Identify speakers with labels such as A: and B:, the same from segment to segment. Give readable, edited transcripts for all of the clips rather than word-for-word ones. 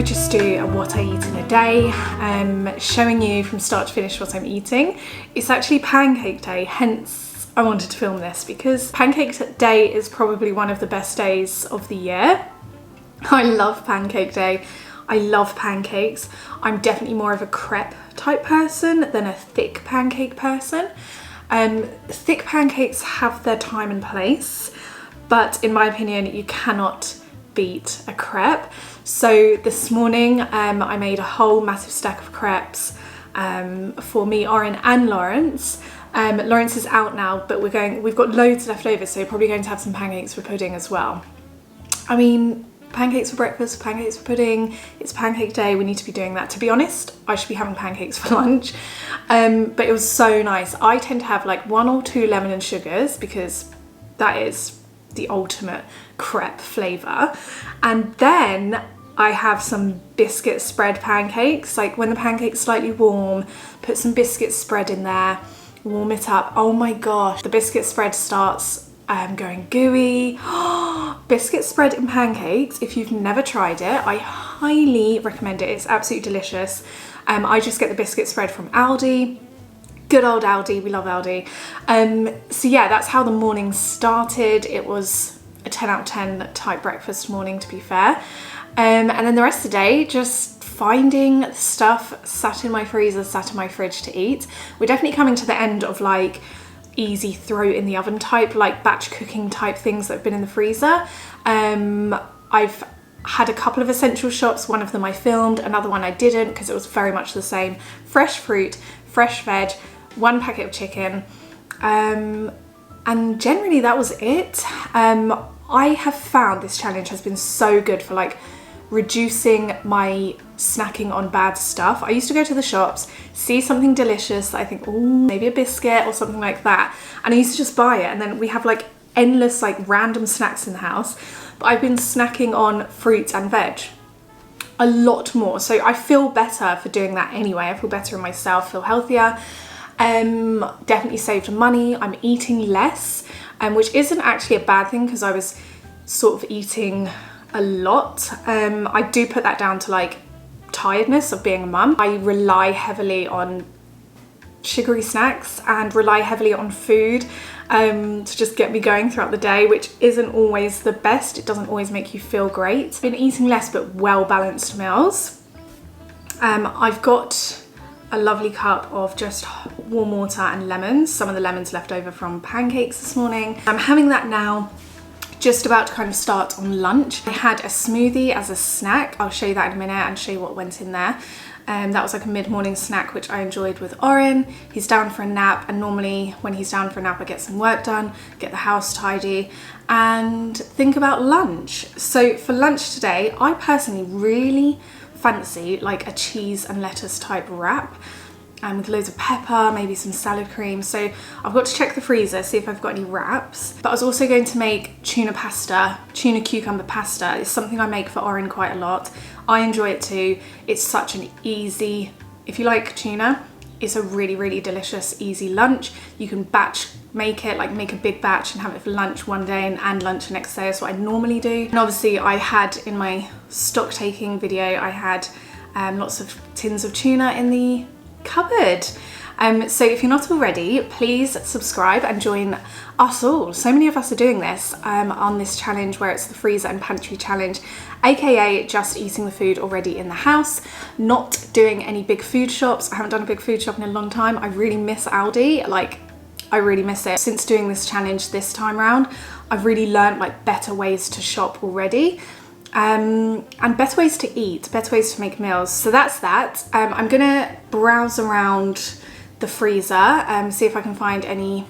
A: would just do a what I eat in a day, showing you from start to finish what I'm eating. It's actually pancake day, hence I wanted to film this because pancake day is probably one of the best days of the year. I love pancake day. I love pancakes. I'm definitely more of a crepe type person than a thick pancake person. Thick pancakes have their time and place, but in my opinion, you cannot beat a crepe. So this morning, I made a whole massive stack of crepes for me, Oren and Lawrence. Lawrence is out now, but we've got loads left over, so we're probably going to have some pancakes for pudding as well. I mean, pancakes for breakfast, pancakes for pudding, it's pancake day, we need to be doing that. To be honest, I should be having pancakes for lunch, but it was so nice. I tend to have like 1 or 2 lemon and sugars because that is the ultimate crepe flavour. And then I have some biscuit spread pancakes, like when the pancake's slightly warm, put some biscuit spread in there, warm it up. Oh my gosh, the biscuit spread starts going gooey. Biscuit spread in pancakes, if you've never tried it, I highly recommend it. It's absolutely delicious. I just get the biscuit spread from Aldi. Good old Aldi, we love Aldi. So yeah, that's how the morning started. It was a 10 out of 10 type breakfast morning, to be fair. And then the rest of the day, just finding stuff sat in my freezer, sat in my fridge to eat. We're definitely coming to the end of like easy throw in the oven type, like batch cooking type things that have been in the freezer. I've had a couple of essential shops. One of them I filmed, another one I didn't because it was very much the same. Fresh fruit, fresh veg, 1 packet of chicken, and generally that was it. I have found this challenge has been so good for like reducing my snacking on bad stuff. I used to go to the shops, see something delicious that I think, oh, maybe a biscuit or something like that, and I used to just buy it, and then we have like endless like random snacks in the house. But I've been snacking on fruit and veg a lot more, so I feel better for doing that anyway. I feel better in myself, feel healthier. Definitely saved money. I'm eating less, which isn't actually a bad thing because I was sort of eating a lot. I do put that down to like tiredness of being a mum. I rely heavily on sugary snacks and rely heavily on food to just get me going throughout the day, which isn't always the best. It doesn't always make you feel great. I've been eating less but well-balanced meals. I've got a lovely cup of just warm water and lemons. Some of the lemons left over from pancakes this morning. I'm having that now. Just about to kind of start on lunch. I had a smoothie as a snack. I'll show you that in a minute and show you what went in there. That was like a mid-morning snack, which I enjoyed with Oren. He's down for a nap, and normally when he's down for a nap, I get some work done, get the house tidy, and think about lunch. So for lunch today, I personally really fancy like a cheese and lettuce type wrap. With loads of pepper, maybe some salad cream. So I've got to check the freezer, see if I've got any wraps. But I was also going to make tuna pasta, tuna cucumber pasta. It's something I make for Oren quite a lot. I enjoy it too. It's such an easy, if you like tuna, it's a really, really delicious, easy lunch. You can batch make it, like make a big batch and have it for lunch one day and lunch the next day. That's what I normally do. And obviously I had in my stock taking video, I had lots of tins of tuna in the cupboard. So if you're not already, please subscribe and join us all. So many of us are doing this on this challenge where it's the freezer and pantry challenge, aka just eating the food already in the house, not doing any big food shops. I haven't done a big food shop in a long time. I really miss Aldi, like I really miss it. Since doing this challenge this time round, I've really learned like better ways to shop already. And better ways to eat, better ways to make meals. So that's that. I'm gonna browse around the freezer, see if I can find any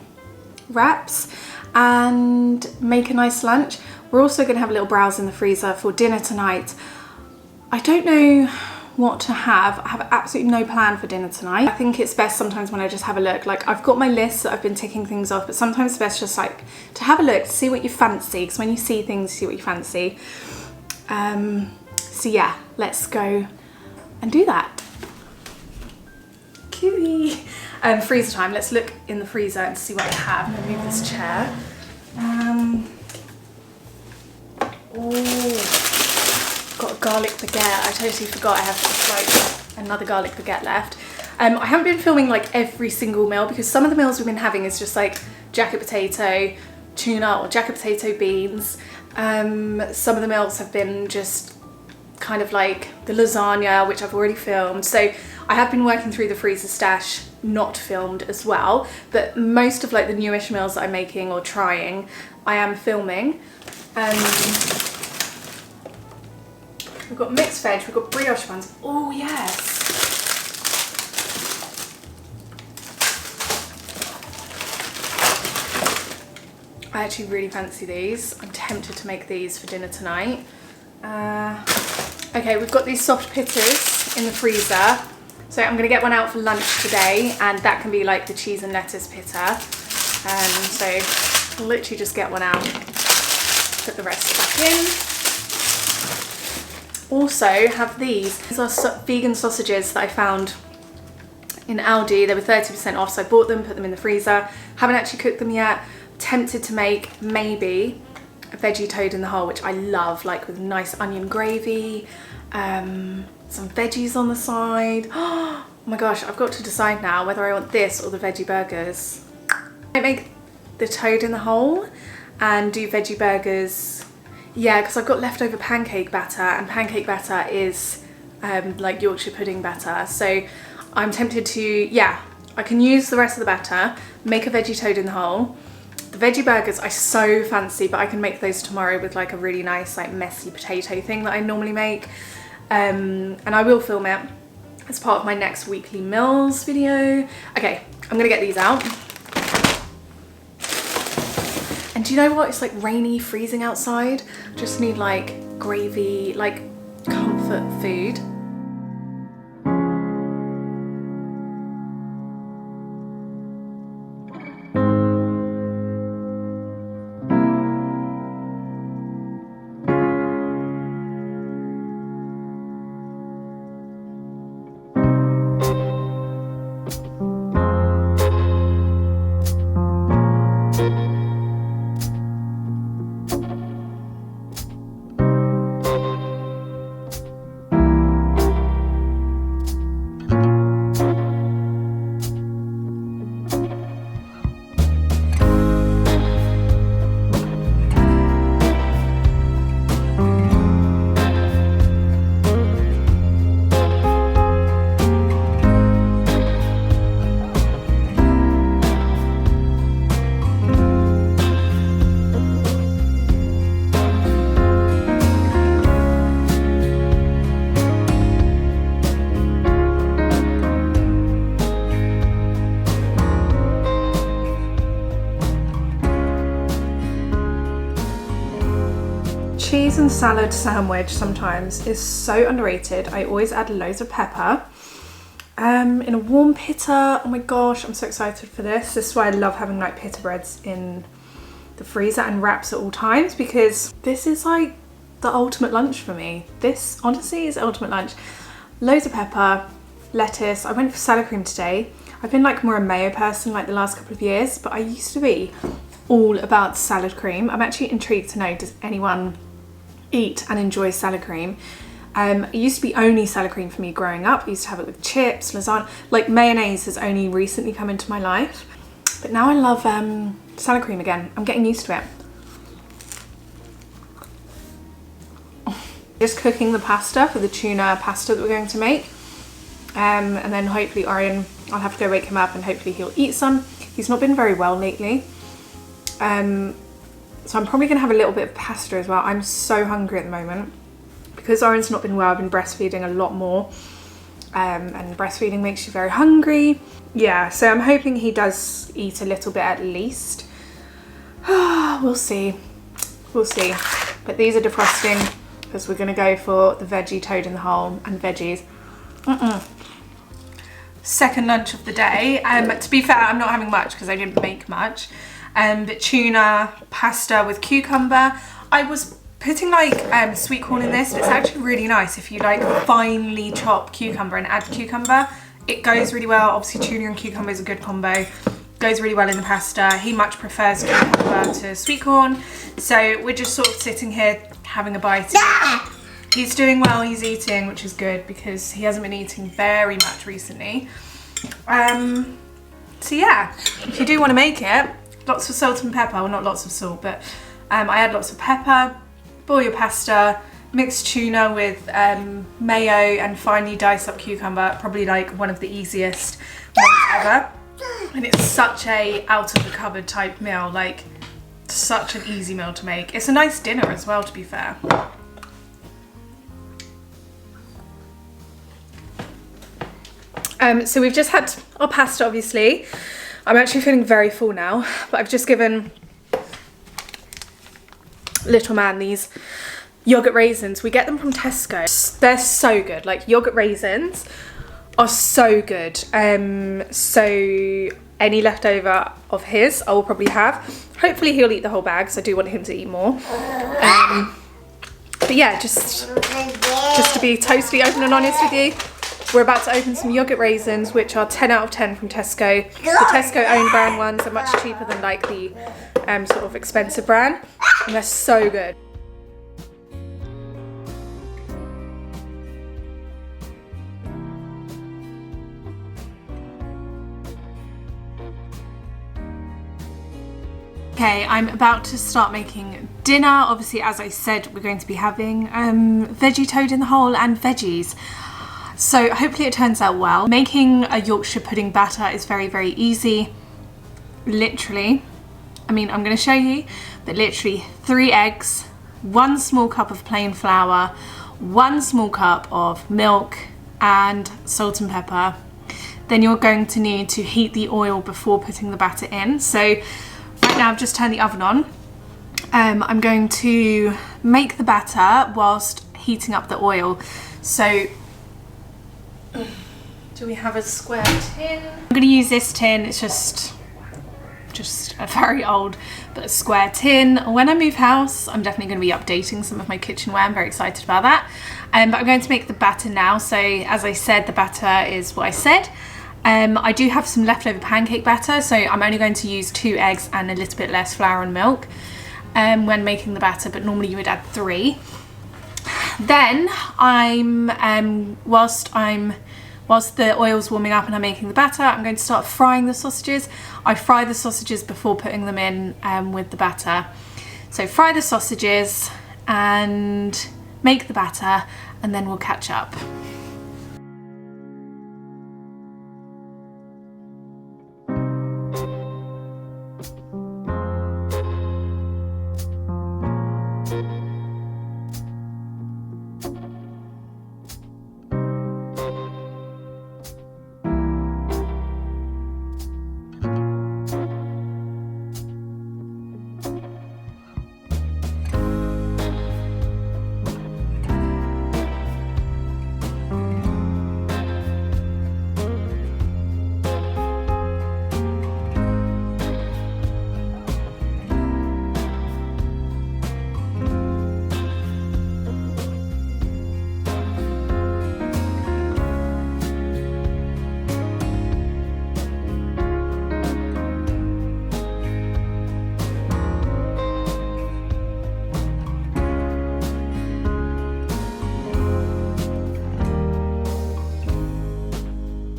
A: wraps and make a nice lunch. We're also gonna have a little browse in the freezer for dinner tonight. I don't know what to have. I have absolutely no plan for dinner tonight. I think it's best sometimes when I just have a look. Like I've got my list that I've been ticking things off, but sometimes it's best just like to have a look, to see what you fancy, because when you see things, you see what you fancy. So yeah, let's go and do that. Cute. Freezer time. Let's look in the freezer and see what I have. I'm gonna move this chair. Oh, got a garlic baguette. I totally forgot I have like another garlic baguette left. I haven't been filming like every single meal because some of the meals we've been having is just like jacket potato, tuna or jacket potato beans. Some of the meals have been just kind of like the lasagna, which I've already filmed. So I have been working through the freezer stash, not filmed as well, but most of like the newish meals that I'm making or trying, I am filming. We've got mixed veg, we've got brioche buns. Oh yes. I actually really fancy these. I'm tempted to make these for dinner tonight. Okay, we've got these soft pitters in the freezer. So I'm gonna get one out for lunch today, and that can be like the cheese and lettuce pitter. So I'll literally just get one out, put the rest back in. Also have these. These are vegan sausages that I found in Aldi. They were 30% off, so I bought them, put them in the freezer. Haven't actually cooked them yet. Tempted to make maybe a veggie toad in the hole, which I love, like with nice onion gravy, some veggies on the side. Oh my gosh, I've got to decide now whether I want this or the veggie burgers. I make the toad in the hole and do veggie burgers. Yeah, because I've got leftover pancake batter, and pancake batter is like Yorkshire pudding batter. So I'm tempted to, yeah, I can use the rest of the batter, make a veggie toad in the hole. The veggie burgers I so fancy, but I can make those tomorrow with like a really nice like messy potato thing that I normally make. And I will film it as part of my next weekly meals video. Okay, I'm gonna get these out. And do you know what? It's like rainy, freezing outside. Just need like gravy, like comfort food. Cheese and salad sandwich sometimes is so underrated. I always add loads of pepper. In a warm pitta, oh my gosh, I'm so excited for this. This is why I love having like pitta breads in the freezer and wraps at all times, because this is like the ultimate lunch for me. This honestly is ultimate lunch. Loads of pepper, lettuce. I went for salad cream today. I've been like more a mayo person like the last couple of years, but I used to be all about salad cream. I'm actually intrigued to know, does anyone eat and enjoy salad cream? It used to be only salad cream for me growing up. I used to have it with chips, lasagna. Like mayonnaise has only recently come into my life, but now I love salad cream again. I'm getting used to it. Just cooking the pasta for the tuna pasta that we're going to make, and then hopefully Orion, I'll have to go wake him up and hopefully he'll eat some. He's not been very well lately, so I'm probably gonna have a little bit of pasta as well. I'm so hungry at the moment. Because Orion's not been well, I've been breastfeeding a lot more. And breastfeeding makes you very hungry. Yeah, so I'm hoping he does eat a little bit at least. We'll see. We'll see. But these are defrosting because we're gonna go for the veggie toad in the hole and veggies. Second lunch of the day. To be fair, I'm not having much because I didn't make much. But tuna, pasta with cucumber. I was putting like sweet corn in this, but it's actually really nice if you like finely chop cucumber and add cucumber. It goes really well. Obviously tuna and cucumber is a good combo. Goes really well in the pasta. He much prefers cucumber to sweet corn. So we're just sort of sitting here having a bite. He's doing well, he's eating, which is good because he hasn't been eating very much recently. So yeah, if you do want to make it, lots of salt and pepper, well not lots of salt, but I add lots of pepper, boil your pasta, mix tuna with mayo and finely diced up cucumber, probably like one of the easiest ones ever. And it's such a out of the cupboard type meal, like such an easy meal to make. It's a nice dinner as well, to be fair. So we've just had our pasta, obviously. I'm actually feeling very full now, but I've just given little man these yogurt raisins. We get them from Tesco. They're so good. Like, yogurt raisins are so good. So any leftover of his I will probably have. Hopefully he'll eat the whole bag, so I do want him to eat more. But yeah, just to be totally open and honest with you, we're about to open some yogurt raisins, which are 10 out of 10 from Tesco. The Tesco own brand ones are much cheaper than like the sort of expensive brand, and they're so good. Okay, I'm about to start making dinner. Obviously, as I said, we're going to be having veggie toad in the hole and veggies. So hopefully it turns out well. Making a Yorkshire pudding batter is very, very easy. Literally, I mean, I'm going to show you, but literally 3 eggs, 1 small cup of plain flour, 1 small cup of milk and salt and pepper. Then you're going to need to heat the oil before putting the batter in. So right now I've just turned the oven on. I'm going to make the batter whilst heating up the oil. So do we have a square tin? I'm going to use this tin. It's just a very old but square tin. When I move house, I'm definitely going to be updating some of my kitchenware. I'm very excited about that. But I'm going to make the batter now. So as I said, the batter is what I said. I do have some leftover pancake batter, so I'm only going to use 2 eggs and a little bit less flour and milk when making the batter, but normally you would add 3. Then whilst the oil's warming up and I'm making the batter, I'm going to start frying the sausages. I fry the sausages before putting them in with the batter. So fry the sausages and make the batter, and then we'll catch up.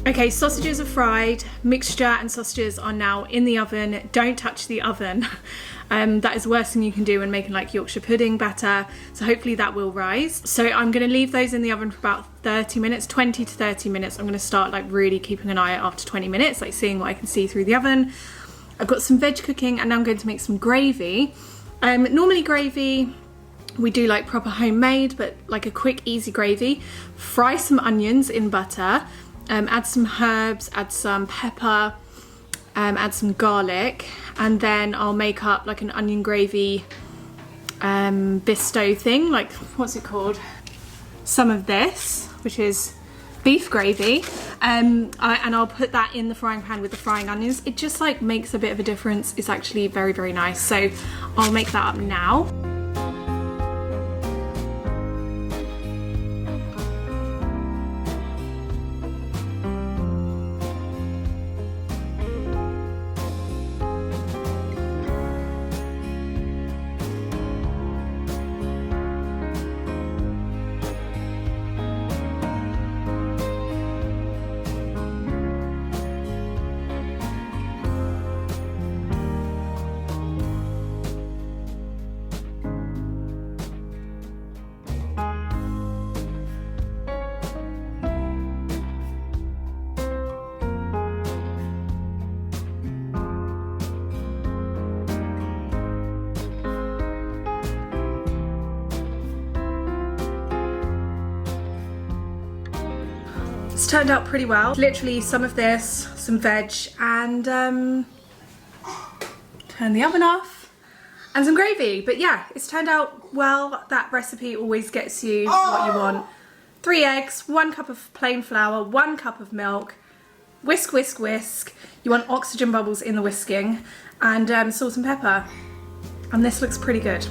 A: Okay, sausages are fried, mixture and sausages are now in the oven. Don't touch the oven. That is the worst thing you can do when making like Yorkshire pudding batter. So hopefully that will rise. So I'm gonna leave those in the oven for about 30 minutes, 20 to 30 minutes. I'm gonna start like really keeping an eye out after 20 minutes, like seeing what I can see through the oven. I've got some veg cooking and now I'm going to make some gravy. Normally gravy, we do like proper homemade, but like a quick, easy gravy. Fry some onions in butter. Add some herbs, add some pepper, add some garlic, and then I'll make up like an onion gravy bisto thing, like what's it called? Some of this, which is beef gravy, and I'll put that in the frying pan with the frying onions. It just like makes a bit of a difference. It's actually very, very nice. So I'll make that up now. It's turned out pretty well. Literally some of this, some veg, and turn the oven off, and some gravy. But yeah, it's turned out well. That recipe always gets you what you want. 3 eggs, 1 cup of plain flour, 1 cup of milk, whisk, whisk, whisk. You want oxygen bubbles in the whisking, and salt and pepper. And this looks pretty good.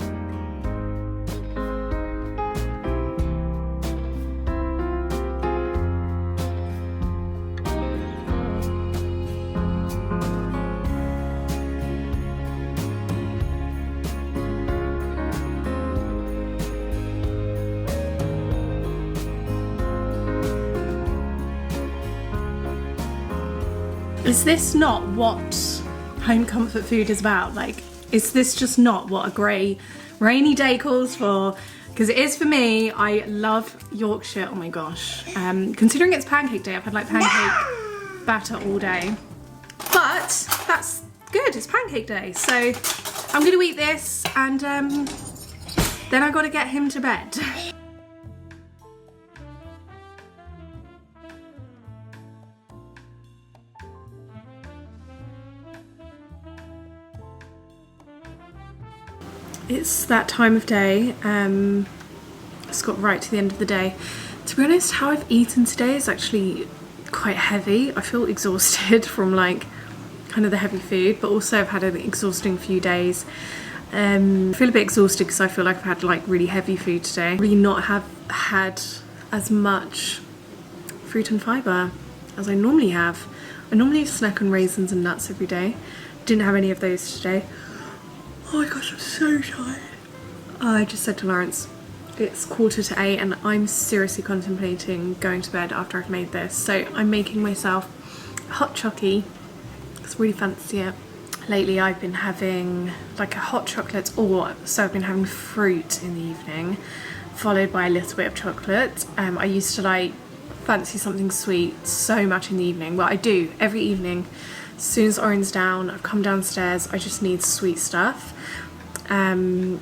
A: Is this not what home comfort food is about? Like, is this just not what a grey, rainy day calls for? Because it is for me. I love Yorkshire. Oh my gosh. Considering it's pancake day, I've had like pancake batter all day. But that's good, it's pancake day. So I'm gonna eat this, and then I gotta get him to bed. It's that time of day. It's got right to the end of the day. To be honest, how I've eaten today is actually quite heavy. I feel exhausted from like kind of the heavy food, but also I've had an exhausting few days. I feel a bit exhausted because I feel like I've had like really heavy food today. Really not have had as much fruit and fibre as I normally have. I normally snack on raisins and nuts every day. Didn't have any of those today. Oh my gosh, I'm so tired. I just said to Lawrence, it's 7:45 and I'm seriously contemplating going to bed after I've made this. So I'm making myself a hot chockey. I really fancy it. Lately I've been having like a hot chocolate, or so I've been having fruit in the evening, followed by a little bit of chocolate. I used to like fancy something sweet so much in the evening. Well, I do every evening. As soon as Oren's down, I've come downstairs, I just need sweet stuff. And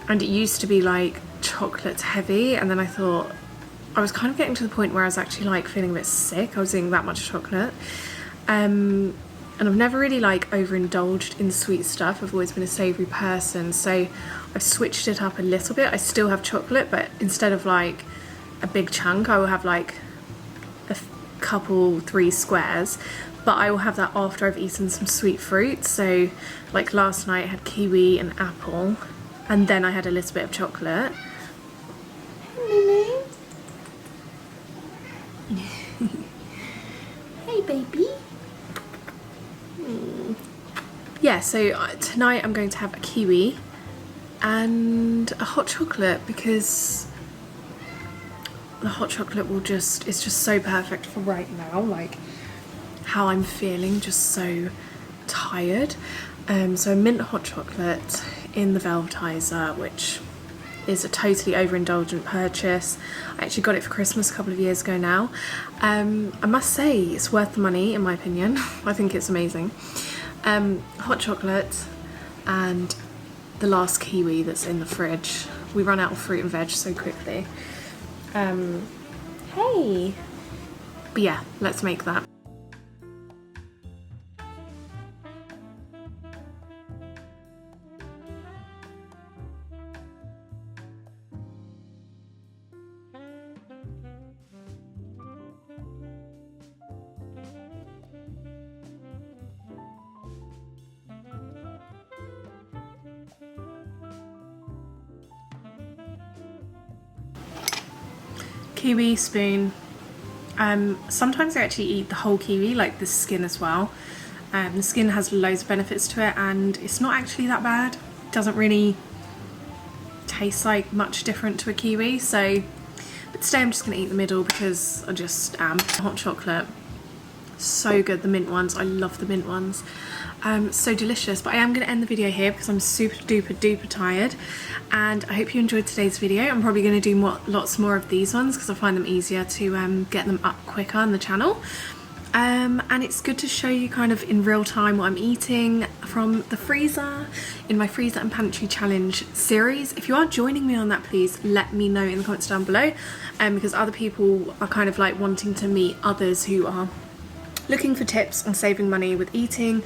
A: it used to be like chocolate heavy, and then I thought, I was kind of getting to the point where I was actually like feeling a bit sick. I was eating that much chocolate. And I've never really like overindulged in sweet stuff. I've always been a savoury person, so I've switched it up a little bit. I still have chocolate, but instead of like a big chunk, I will have like a couple, 3 squares. But I will have that after I've eaten some sweet fruit. So like last night I had kiwi and apple, and then I had a little bit of chocolate. Hey baby. Yeah, so tonight I'm going to have a kiwi and a hot chocolate, because the hot chocolate will just, it's just so perfect for right now, like how I'm feeling, just so tired. So a mint hot chocolate in the Velvetizer, which is a totally overindulgent purchase. I actually got it for Christmas a couple of years ago now. I must say it's worth the money in my opinion. I think it's amazing. Hot chocolate and the last kiwi that's in the fridge. We run out of fruit and veg so quickly. Hey! But yeah, let's make that. Kiwi spoon. Sometimes I actually eat the whole kiwi, like the skin as well. The skin has loads of benefits to it, and it's not actually that bad. It doesn't really taste like much different to a kiwi. So, but today I'm just gonna eat the middle because I just am. Hot chocolate, so good. The mint ones, I love the mint ones. So delicious. But I am going to end the video here because I'm super duper tired, and I hope you enjoyed today's video. I'm probably going to do lots more of these ones because I find them easier to get them up quicker on the channel. and it's good to show you kind of in real time what I'm eating from the freezer in my freezer and pantry challenge series. If you are joining me on that, please let me know in the comments down below, because other people are kind of like wanting to meet others who are looking for tips on saving money with eating,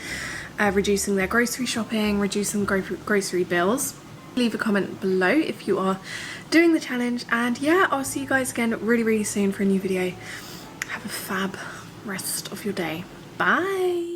A: reducing their grocery shopping, reducing grocery bills. Leave a comment below if you are doing the challenge, and yeah, I'll see you guys again really soon for a new video. Have a fab rest of your day. Bye.